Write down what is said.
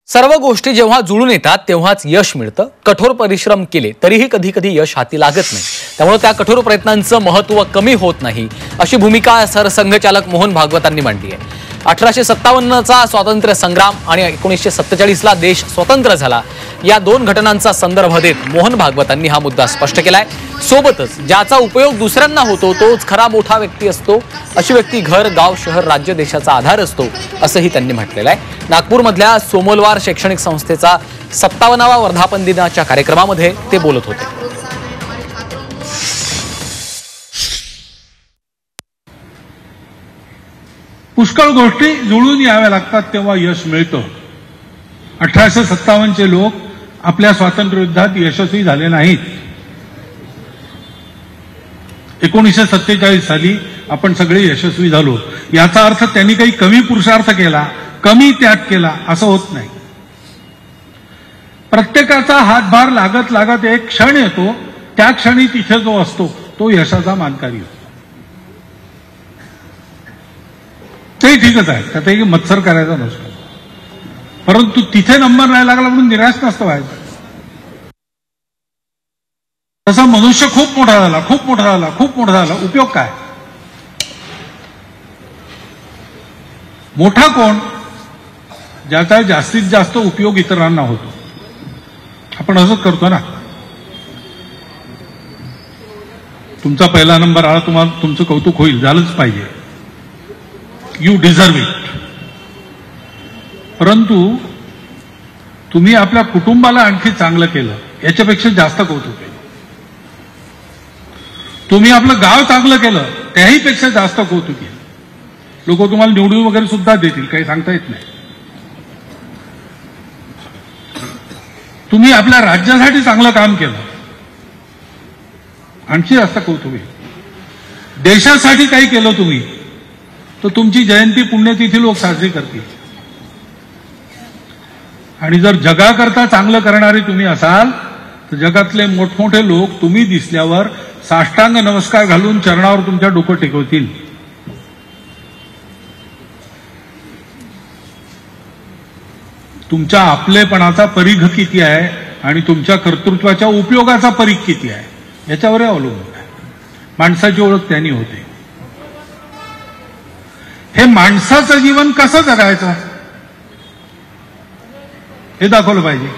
सर्व गोष्टी जेव्हा जुळून येतात तेव्हाच यश मिळतं। कठोर परिश्रम केले तरीही कधी कधी यश हाती लागत नाही, त्यामुळे त्या कठोर प्रयत्नांचं महत्त्व कमी होत नाही अशी भूमिका सरसंघचालक मोहन भागवतांनी मांडली आहे। 1857चा स्वातंत्र्य संग्राम आणि 1947ला देश स्वतंत्र झाला, या दोन घटनांचा संदर्भ देत मोहन भागवतांनी हा मुद्दा स्पष्ट केलाय। सोबतच ज्याचा उपयोग दुसऱ्यांना होतो तोच खरा मोठा व्यक्ती असतो, अशी व्यक्ती घर, गाव, शहर, राज्य, देशाचा आधार असतो असंही त्यांनी म्हटलेलं आहे। नागपूरमधल्या सोमोलवार शैक्षणिक संस्थेचा 57वा वर्धापन दिनाच्या कार्यक्रमामध्ये ते बोलत होते। पुष्कळ गोष्टी जुळून याव्या लागतात तेव्हा यश मिळतं। 1857चे लोक आपल्या स्वातंत्र्य युद्धात यशस्वी झाले नाहीत। 1947 साली आपण सगळे यशस्वी झालो, याचा अर्थ त्यांनी काही कमी पुरुषार्थ केला, कमी त्याग केला असं होत नाही। प्रत्येकाचा हातभार लागत लागत एक क्षण येतो, त्या क्षणी तिथे जो असतो तो यशाचा मानकरी होतो। ते ठीकच आहे, त्यातही मत्सर करायचा नसतो, परंतु तिथे नंबर नाही लागला म्हणून निराश नसतं व्हायचं। तसा मनुष्य खूप मोठा झाला, खूप मोठा झाला, खूप मोठा झाला, उपयोग काय? मोठा कोण? ज्याचा जास्तीत जास्त उपयोग इतरांना होतो। आपण असंच करतो ना, तुमचा पहिला नंबर आला, तुम्हाला तुमचं कौतुक होईल, झालंच पाहिजे, यू डिझर्व इट। परंतु तुम्ही आपल्या कुटुंबाला आणखी चांगलं केलं याच्यापेक्षा जास्त कौतुक आहे। तुम्ही आपलं गाव चांगलं केलं त्याही पेक्षा जास्त कौतुक आहे। लोक तुम्हाला निवडून वगैरे सुद्धा देतील, काही सांगता येत नाही। तुम्ही आपल्या राज्यासाठी चांगलं काम केलं, आणखी जास्त कौतुक आहे। देशासाठी काही केलं तुम्ही, तर तुमची जयंती, पुण्यतिथी लोक साजरी करतील। आणि जर जगाकरता चांगलं करणारे तुम्ही असाल तर जगातले मोठमोठे लोक तुम्ही दिसल्यावर साष्टांग नमस्कार घालून चरणावर तुमच्या डोकं टेकवतील। तुमच्या आपलेपणाचा परीघ किती आहे आणि तुमच्या कर्तृत्वाच्या उपयोगाचा परीघ किती आहे याच्यावर अवलंबून आहे। माणसाची ओळख त्यांनी होते। हे माणसाचं जीवन कसं जगायचं हे दाखवलं पाहिजे।